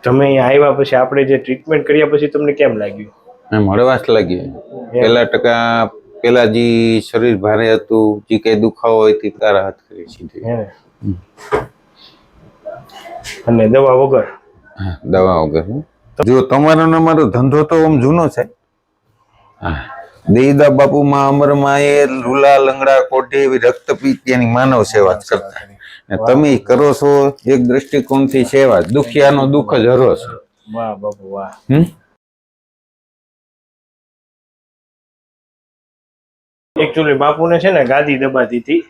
તમે અહીંયા આવ્યા પછી આપણે જે ટ્રીટમેન્ટ કર્યા પછી તમને કેમ લાગ્યું? એમ હળવાશ લાગી. પેલા જે શરીર ભારે હતું, જે કઈ દુખાવો હોય તે તારા હાથ કરી સીધી. અને દવા વગર? હા, દવા વગર. જો તમારો ને અમારો ધંધો તો આમ જૂનો છે. હા, દેઈદા બાપુ માં અમરમાં એ લુલા લંગડા કોઠી એવી રક્તપીત્યાની માનવ સેવા કરતા. તમે કરો છો એક દ્રષ્ટિકોણથી સેવા, દુખિયાનો દુઃખ જ હરો છો. વાહ બાપુ વાહ. એકચ્યુઅલી બાપુને છે ને ગાદી દબાતી હતી,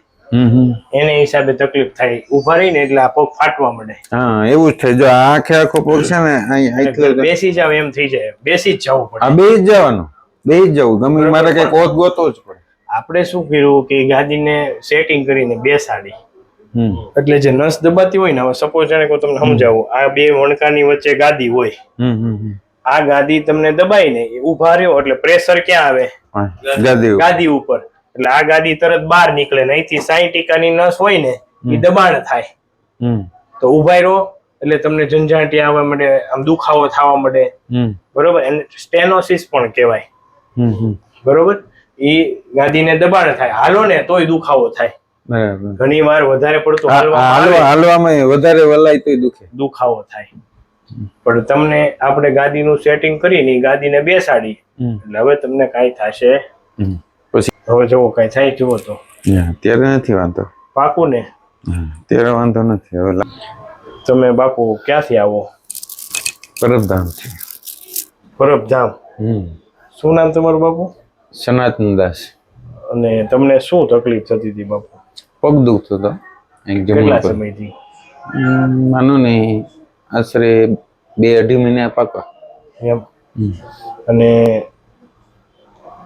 એને હિસાબે તકલીફ થાય, ઉભા રહીને એટલે આ પગ ફાટવા મળે. હા, એવું જ થાય. જો આખે આખો પગ છે ને બેસી જાવ એમ થઈ જાય, બેસી જ જવું પડે. આ બેસી જ જવાનું, બેસી જ જવું, ગમે મારે કઈક ઓત ગોતવો જ પડે. આપણે શું કર્યું કે ગાદીને સેટિંગ કરીને બેસાડી, એટલે જે નસ દબાતી હોય ને, હવે સપોઝ જાણે કે તમને સમજાવું, આ બે વણકાની વચ્ચે ગાદી હોય, આ ગાદી તમને દબાઈ ને ઉભા રહ્યો એટલે પ્રેશર ક્યાં આવે? ગાદી ઉપર. એટલે આ ગાદી તરત બહાર નીકળે ને અહીંથી 60% નસ હોય ને એ દબાણ થાય. તો ઉભા રહો એટલે તમને ઝંઝાટી આવવા મળે, આમ દુખાવો થવા મળે, બરોબર? એને સ્ટેનોસિસ પણ કહેવાય, બરોબર? એ ગાદીને દબાણ થાય, હાલો ને તોય દુખાવો થાય. ઘણી વાર વધારે પડતું હાલવામાં વધારે વલાય તોય દુખાવો થાય. પણ તમને આપણે ગાદીનું સેટિંગ કરીને ગાદીને બેસાડી એટલે હવે તમને કાંઈ થશે પછી. હવે જુઓ કાંઈ થાય જુઓ તો ત્યારે નથી વાંધો. પાકું ને? ત્યારે વાંધો નથી. હવે તમે બાપુ ક્યાંથી આવો? પરબધામથી. પરબધામ. શું નામ તમારું બાપુ? સનાતન દાસ. અને તમને શું તકલીફ થતી હતી બાપુ? પગ દુખતો હતો. કેટલા સમયથી? માનો ને આશરે 2-2.5 મહિના પાકા. એમ? અને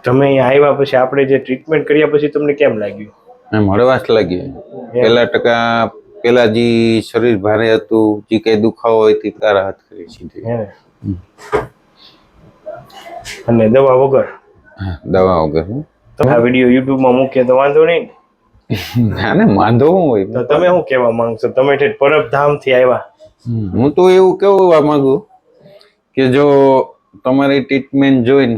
તમે અહીંયા આવ્યા પછી આપણે જે ટ્રીટમેન્ટ કર્યા પછી તમને કેમ લાગ્યું? એમ હળવાશ લાગી. પેલા જે શરીર ભારે હતું, જે કઈ દુખાવો હોય તે તારા હાથ કરી સીધી. અને દવા વગર? હા, દવા વગર. તમે આ વિડીયો યુટ્યુબમાં મૂકીએ તો વાંધો નહીં? ના ને, વાંધો શું હોય? તો તમે શું કહેવા માંગશો? તમે પરબધામથી આવ્યા. હું તો એવું કહેવા માંગુ કે જો તમારી ટ્રીટમેન્ટ જોઈને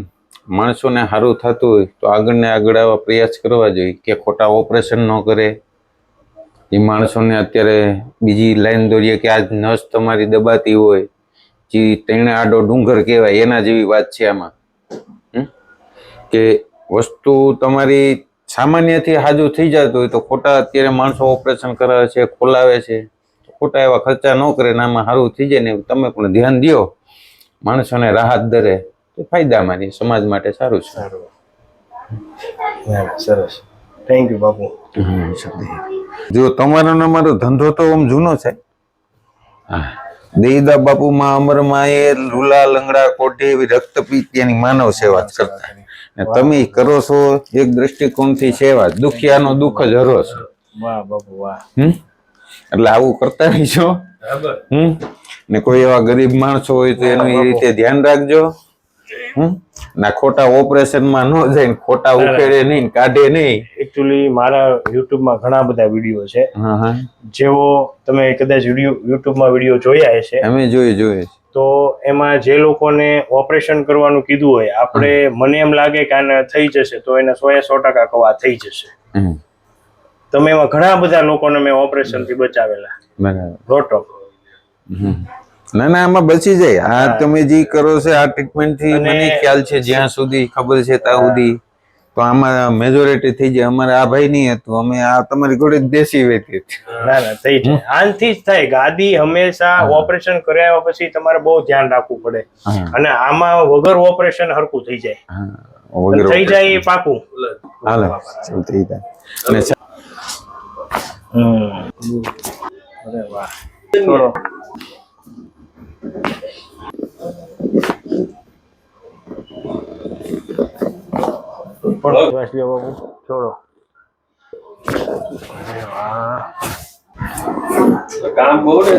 માણસોને સારું થતું હોય તો આગળ ને આગળ આવા પ્રયાસ કરવા જોઈએ કે ખોટા ઓપરેશન ન કરે. એ માણસોને અત્યારે બીજી લાઈન દોરીએ કે આજ નસ તમારી દબાતી હોય, જે તેણે આડો ડુંગર કહેવાય, એના જેવી વાત છે આમાં. કે વસ્તુ તમારી સામાન્યથી હાજુ થઈ જતું હોય તો ખોટા અત્યારે માણસો ઓપરેશન કરાવે છે, ખોલાવે છે, ખોટા એવા ખર્ચા ન કરે ને આમાં સારું થઈ જાય ને તમે પણ ધ્યાન દો, માણસોને રાહત દરે તો ફાયદામાં, સમાજ માટે સારું છે. સરસ, થેન્ક યુ બાપુ. જો તમારો ને અમારો ધંધો તો આમ જૂનો છે. હા, દેઈદા બાપુ માં અમરમાં એ લુલા લંગડા કોઠી એવી રક્તપીત્યાની માનવ સેવા કરતા. તમે કરો છો એક દ્રષ્ટિકોણથી સેવા, દુખિયાનો દુઃખ જ હરો છો. વાહ બાપુ વાહ. એટલે આવું કરતા રહીશો. ને કોઈ એવા ગરીબ માણસો હોય તો એનું એ રીતે ધ્યાન રાખજો. ના ખોટા ઓપરેશનમાં ન જાય, ખોટા ઉખેડે નહીં, કાઢે નહીં. એકચ્યુઅલી મારા યુટ્યુબમાં ઘણા બધા વિડીયો છે, જેવો તમે કદાચ યુટ્યુબમાં વિડીયો જોયા હશે. અમે જોઈએ તો એમાં જે લોકોને ઓપરેશન કરવાનું કીધું હોય, આપણે મને એમ લાગે કે આને થઈ જશે તો એને 100% કવા થઈ જશે. તમે એમાં ઘણા બધા લોકોને મેં ઓપરેશન થી બચાવેલા. રોટો ના આમાં બચી જાય. આ તમે જે કરો છો આ ટ્રીટમેન્ટ થી મને ખ્યાલ છે, જ્યાં સુધી ખબર છે ત્યાં સુધી તો આમાં મેજોરિટી થઈ જાય. અમારે આ ભાઈ નહીં હતું, અમે આ તમારી જોડે દેશી વેચી. ના થઈ જાય, આનથી જ થાય. ગાદી હંમેશા ઓપરેશન કર્યા પછી તમારે બહુ ધ્યાન રાખવું પડે, અને આમાં વગર ઓપરેશન હરકું થઈ જાય. થઈ જાય એ પાકું. હાલે થઈ જાય. અરે વાહ. છોડો. છોડો. કામ બહુ ને.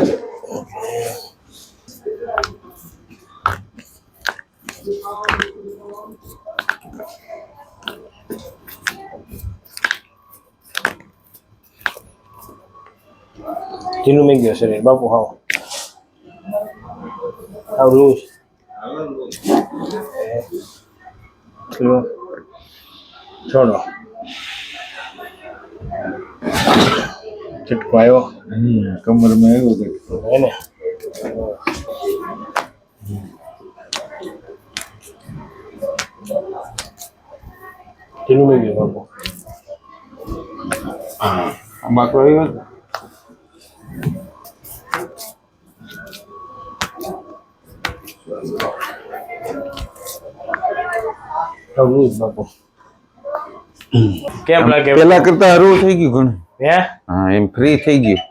ઢીલું મેં ગયો શરીર બાપુ. હાવ આવું લો છોડો ચટકો આવ્યો કમરમાં આવ્યો હતો હે ને ઢીલું લઈ ગયું બાપુ આમાં તો આવ્યો ને. આવું જ બાપુ કેમ લાગે પેલા કરતા હરવું થઈ ગયું ઘણું હે હા એમ ફ્રી થઈ ગયું